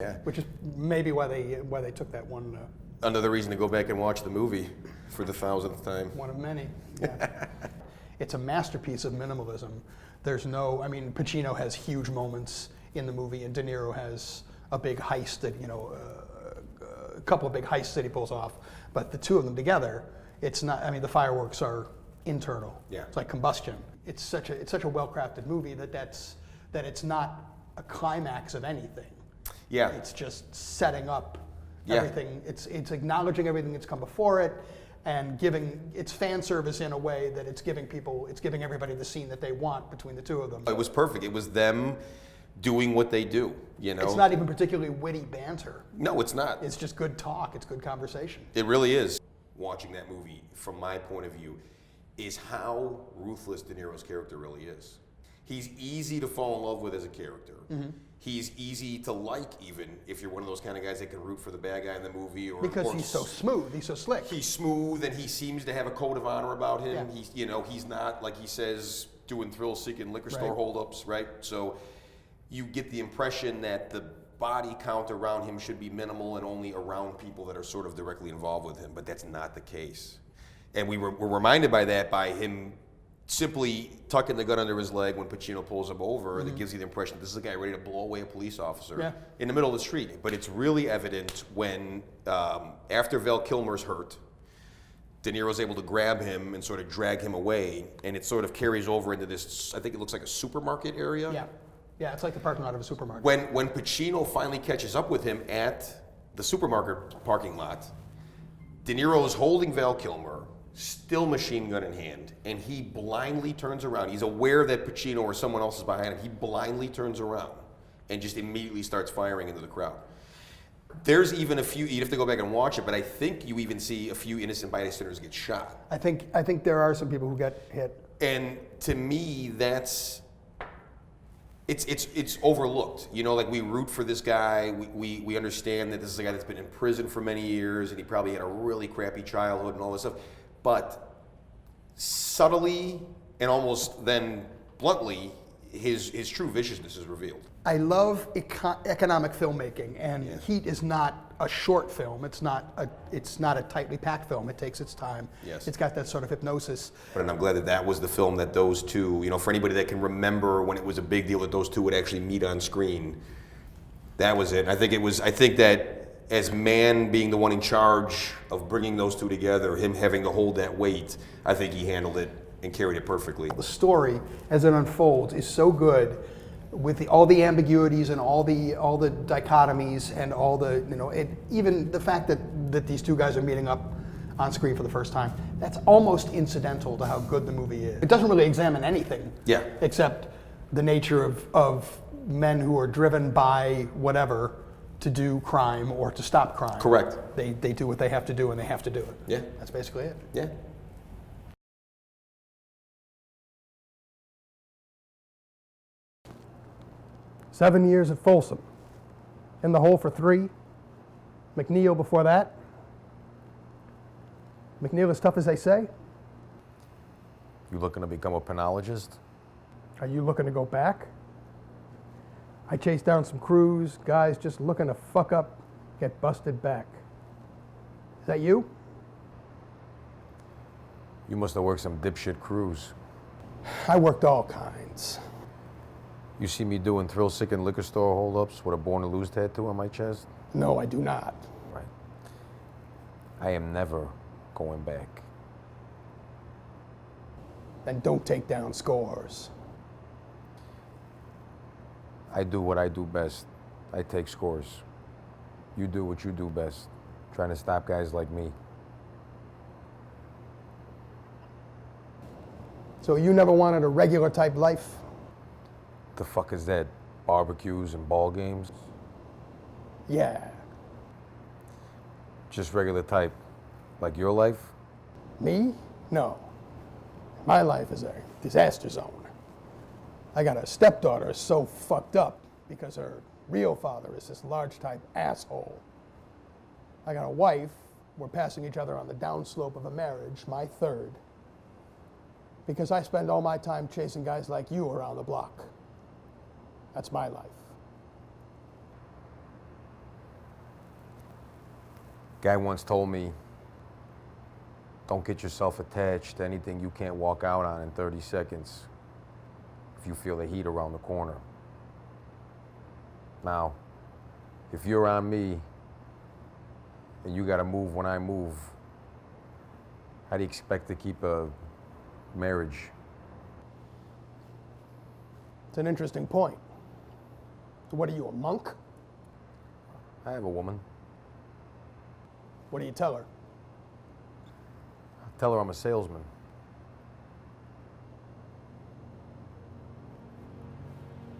Yeah. Which is maybe why they took that one. Another reason to go back and watch the movie for the 1000th time. One of many. Yeah. It's a masterpiece of minimalism. There's no, I mean, Pacino has huge moments in the movie, and De Niro has a big heist that, a couple of big heists that he pulls off. But the two of them together, it's not, I mean, the fireworks are internal. Yeah. It's like combustion. It's such a well-crafted movie that it's not a climax of anything. Yeah. It's just setting up Yeah. everything. It's acknowledging everything that's come before it, and giving its fan service in a way that it's giving everybody the scene that they want between the two of them. It was perfect. It was them doing what they do, It's not even particularly witty banter. No, it's not. It's just good talk. It's good conversation. It really is. Watching that movie, from my point of view, is how ruthless De Niro's character really is. He's easy to fall in love with as a character. Mm-hmm. He's easy to like, even if you're one of those kind of guys that can root for the bad guy in the movie. Because he's so smooth, he's so slick. He's smooth, and he seems to have a code of honor about him. Yeah. He's not, like he says, doing thrill-seeking liquor store holdups, right? So you get the impression that the body count around him should be minimal and only around people that are sort of directly involved with him, but that's not the case. And we're reminded by that by him simply tucking the gun under his leg when Pacino pulls him over. That gives you the impression that this is a guy ready to blow away a police officer in the middle of the street. But it's really evident when, after Val Kilmer's hurt, De Niro's able to grab him and sort of drag him away, and it sort of carries over into this, I think it looks like a supermarket area. Yeah. Yeah, it's like the parking lot of a supermarket. When Pacino finally catches up with him at the supermarket parking lot, De Niro is holding Val Kilmer, still machine gun in hand, and he blindly turns around. He's aware that Pacino or someone else is behind him. He blindly turns around and just immediately starts firing into the crowd. There's even a few, you'd have to go back and watch it, but I think you even see a few innocent bystanders get shot. I think there are some people who get hit. And to me, that's, it's overlooked. Like we root for this guy. We understand that this is a guy that's been in prison for many years, and he probably had a really crappy childhood and all this stuff. But subtly and almost then bluntly, his true viciousness is revealed. I love economic filmmaking, and Heat is not a short film. It's not a tightly packed film. It takes its time. Yes. It's got that sort of hypnosis. But I'm glad that was the film that those two, for anybody that can remember when it was a big deal that those two would actually meet on screen, that was it. I think that as Mann being the one in charge of bringing those two together, him having to hold that weight, I think he handled it and carried it perfectly. The story, as it unfolds, is so good, with all the ambiguities and all the dichotomies and all the even the fact that these two guys are meeting up on screen for the first time. That's almost incidental to how good the movie is. It doesn't really examine anything, except the nature of men who are driven by whatever to do crime or to stop crime. Correct. They do what they have to do, and they have to do it. Yeah. That's basically it. Yeah. "7 years at Folsom. In the hole for 3. McNeil before that. McNeil as tough as they say. You looking to become a penologist? Are you looking to go back? I chased down some crews, guys just looking to fuck up, get busted back. Is that you? You must have worked some dipshit crews. I worked all kinds. You see me doing thrill-seeking liquor store holdups with a Born to Lose tattoo on my chest? No, I do not. Right. I am never going back. Then don't take down scores. I do what I do best. I take scores. You do what you do best. Trying to stop guys like me. So you never wanted a regular type life? The fuck is that? Barbecues and ball games? Yeah. Just regular type. Like your life? Me? No. My life is a disaster zone. I got a stepdaughter so fucked up because her real father is this large type asshole. I got a wife, we're passing each other on the downslope of a marriage, my third, because I spend all my time chasing guys like you around the block. That's my life. Guy once told me, don't get yourself attached to anything you can't walk out on in 30 seconds if you feel the heat around the corner. Now, if you're on me and you gotta move when I move, how do you expect to keep a marriage? It's an interesting point. So what are you, a monk? I have a woman. What do you tell her? I tell her I'm a salesman.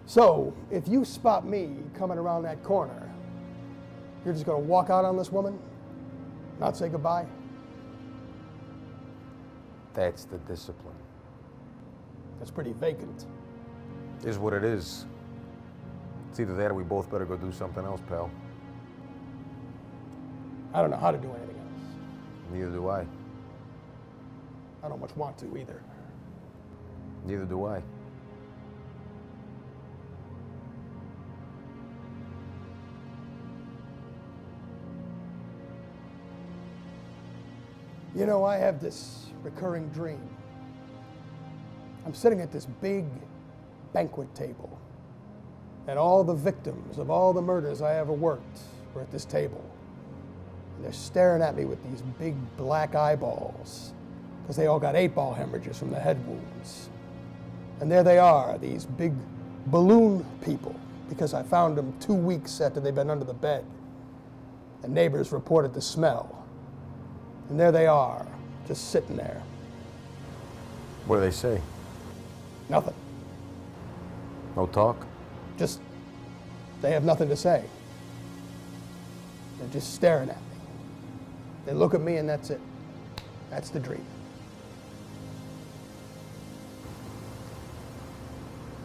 So, if you spot me coming around that corner, you're just going to walk out on this woman? Not say goodbye? That's the discipline. That's pretty vacant. Is what it is. It's either that or we both better go do something else, pal. I don't know how to do anything else. Neither do I. I don't much want to either. Neither do I. You know, I have this recurring dream. I'm sitting at this big banquet table, and all the victims of all the murders I ever worked were at this table. And they're staring at me with these big black eyeballs, because they all got 8-ball hemorrhages from the head wounds. And there they are, these big balloon people, because I found them 2 weeks after they'd been under the bed. The neighbors reported the smell. And there they are, just sitting there. What do they say? Nothing. No talk? Just, they have nothing to say. They're just staring at me. They look at me and that's it. That's the dream.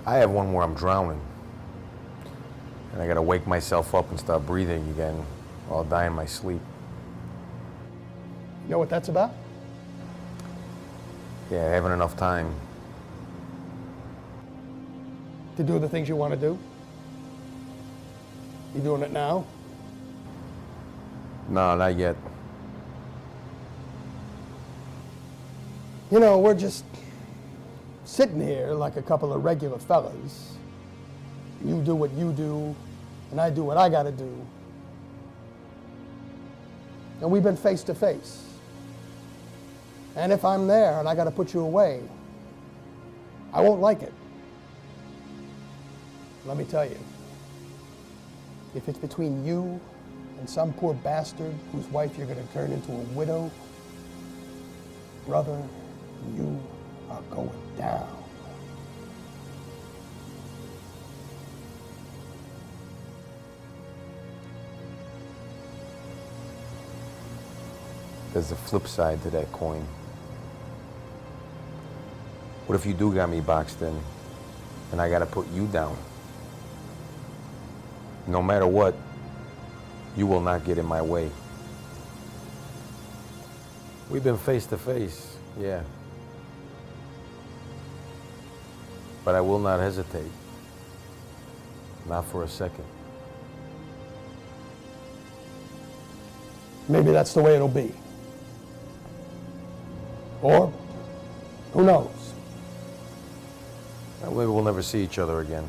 I have one where I'm drowning. And I gotta wake myself up and start breathing again while I die in my sleep. You know what that's about? Yeah, having enough time. To do the things you want to do? You doing it now? No, not yet. You know, we're just sitting here like a couple of regular fellas. You do what you do, and I do what I gotta do. And we've been face to face. And if I'm there and I gotta put you away, I won't like it. Let me tell you, if it's between you and some poor bastard whose wife you're gonna turn into a widow, brother, you are going down. There's a flip side to that coin. What if you do got me boxed in and I gotta put you down? No matter what, you will not get in my way. We've been face to face, yeah. But I will not hesitate. Not for a second. Maybe that's the way it'll be. Or, who knows? Maybe we'll never see each other again.